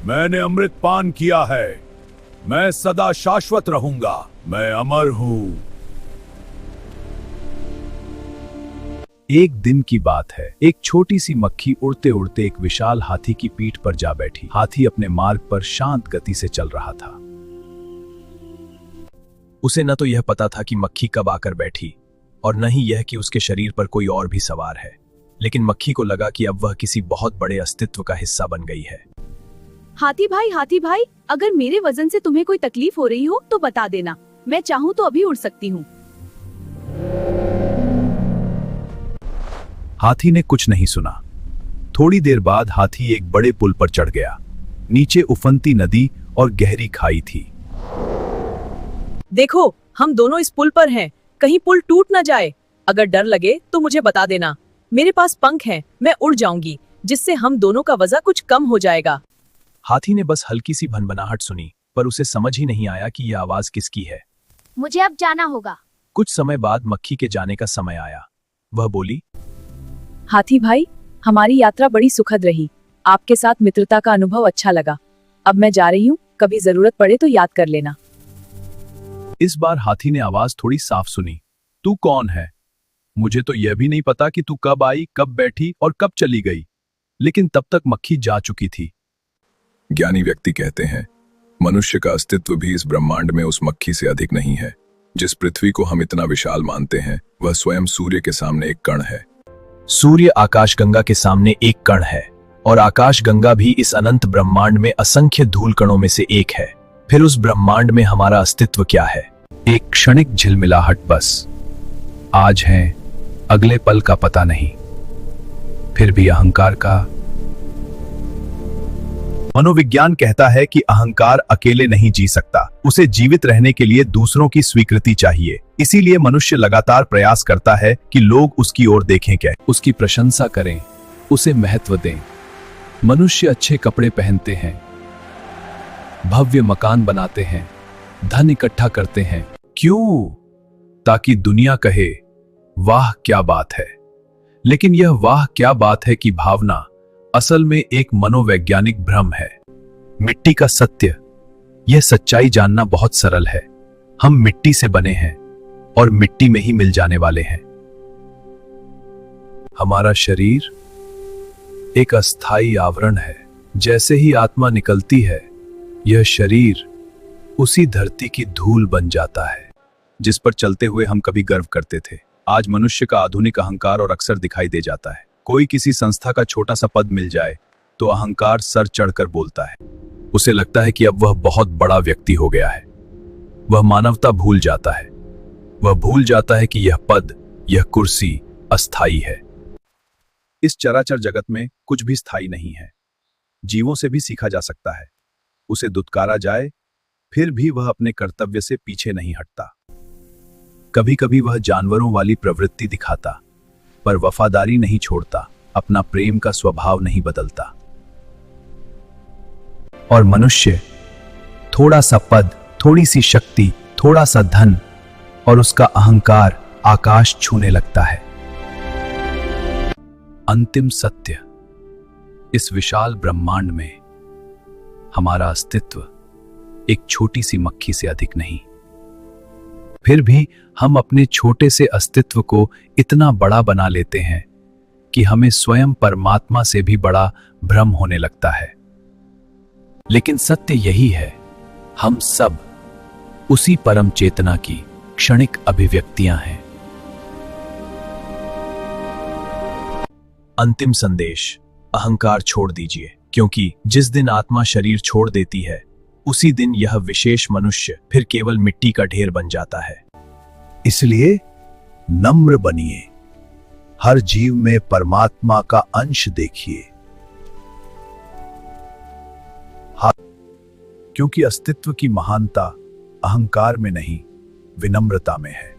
मैंने अमृत पान किया है। मैं सदा शाश्वत रहूंगा। मैं अमर हूं। एक दिन की बात है। एक छोटी सी मक्खी उड़ते उड़ते एक विशाल हाथी की पीठ पर जा बैठी। हाथी अपने मार्ग पर शांत गति से चल रहा था। उसे न तो यह पता था कि मक्खी कब आकर बैठी और न ही यह कि उसके शरीर पर कोई और भी सवार है, लेकिन मक्खी को लगा कि अब वह किसी बहुत बड़े अस्तित्व का हिस्सा बन गई है। हाथी भाई, अगर मेरे वजन से तुम्हें कोई तकलीफ हो रही हो तो बता देना। मैं चाहूँ तो अभी उड़ सकती हूँ। हाथी ने कुछ नहीं सुना। थोड़ी देर बाद हाथी एक बड़े पुल पर चढ़ गया। नीचे उफनती नदी और गहरी खाई थी। देखो, हम दोनों इस पुल पर हैं। कहीं पुल टूट ना जाए। अगर डर लगे तो मुझे बता देना। मेरे पास पंख हैं, मैं उड़ जाऊंगी, जिससे हम दोनों का वजन कुछ कम हो जाएगा। हाथी ने बस हल्की सी भनभनाहट सुनी, पर उसे समझ ही नहीं आया कि यह आवाज किसकी है। मुझे अब जाना होगा। कुछ समय बाद मक्खी के जाने का समय आया। वह बोली, हाथी भाई, हमारी यात्रा बड़ी सुखद रही। आपके साथ मित्रता का अनुभव अच्छा लगा। अब मैं जा रही हूँ, कभी जरूरत पड़े तो याद कर लेना। इस बार हाथी ने आवाज थोड़ी साफ सुनी। तू कौन है? मुझे तो यह भी नहीं पता कि तू कब आई, कब बैठी और कब चली गई। लेकिन तब तक मक्खी जा चुकी थी। ज्ञानी व्यक्ति कहते हैं, मनुष्य का अस्तित्व भी इस ब्रह्मांड में उस मक्खी से अधिक नहीं है। जिस पृथ्वी को हम इतना विशाल मानते हैं, वह स्वयं सूर्य के सामने एक कण है। सूर्य आकाशगंगा के सामने एक कण है और आकाशगंगा भी इस अनंत ब्रह्मांड में असंख्य धूल कणों में से एक है। फिर उस ब्रह्मांड में हमारा अस्तित्व क्या है? एक क्षणिक झिलमिलाहट बस। आज है, अगले पल का पता नहीं। फिर भी अहंकार का। मनोविज्ञान कहता है कि अहंकार अकेले नहीं जी सकता। उसे जीवित रहने के लिए दूसरों की स्वीकृति चाहिए। इसीलिए मनुष्य लगातार प्रयास करता है कि लोग उसकी ओर देखें, क्या उसकी प्रशंसा करें, उसे महत्व दें। मनुष्य अच्छे कपड़े पहनते हैं, भव्य मकान बनाते हैं, धन इकट्ठा करते हैं। क्यों? ताकि दुनिया कहे, वाह क्या बात है। लेकिन यह वाह क्या बात है की भावना असल में एक मनोवैज्ञानिक भ्रम है। मिट्टी का सत्य। यह सच्चाई जानना बहुत सरल है। हम मिट्टी से बने हैं और मिट्टी में ही मिल जाने वाले हैं। हमारा शरीर एक अस्थायी आवरण है। जैसे ही आत्मा निकलती है, यह शरीर उसी धरती की धूल बन जाता है जिस पर चलते हुए हम कभी गर्व करते थे। आज मनुष्य का आधुनिक अहंकार और अक्सर दिखाई दे जाता है। कोई किसी संस्था का छोटा सा पद मिल जाए तो अहंकार सर चढ़कर बोलता है। उसे लगता है कि अब वह बहुत बड़ा व्यक्ति हो गया है। वह मानवता भूल जाता है। वह भूल जाता है कि यह पद, यह कुर्सी अस्थाई है। इस चराचर जगत में कुछ भी स्थायी नहीं है। जीवों से भी सीखा जा सकता है। उसे दुत्कारा जाए, फिर भी वह अपने कर्तव्य से पीछे नहीं हटता। कभी कभी वह जानवरों वाली प्रवृत्ति दिखाता, पर वफादारी नहीं छोड़ता, अपना प्रेम का स्वभाव नहीं बदलता। और मनुष्य थोड़ा सा पद, थोड़ी सी शक्ति, थोड़ा सा धन और उसका अहंकार आकाश छूने लगता है। अंतिम सत्य, इस विशाल ब्रह्मांड में हमारा अस्तित्व एक छोटी सी मक्खी से अधिक नहीं। फिर भी हम अपने छोटे से अस्तित्व को इतना बड़ा बना लेते हैं कि हमें स्वयं परमात्मा से भी बड़ा भ्रम होने लगता है। लेकिन सत्य यही है, हम सब उसी परम चेतना की क्षणिक अभिव्यक्तियां हैं। अंतिम संदेश, अहंकार छोड़ दीजिए, क्योंकि जिस दिन आत्मा शरीर छोड़ देती है, उसी दिन यह विशेष मनुष्य फिर केवल मिट्टी का ढेर बन जाता है। इसलिए नम्र बनिए, हर जीव में परमात्मा का अंश देखिए। क्योंकि अस्तित्व की महानता अहंकार में नहीं, विनम्रता में है।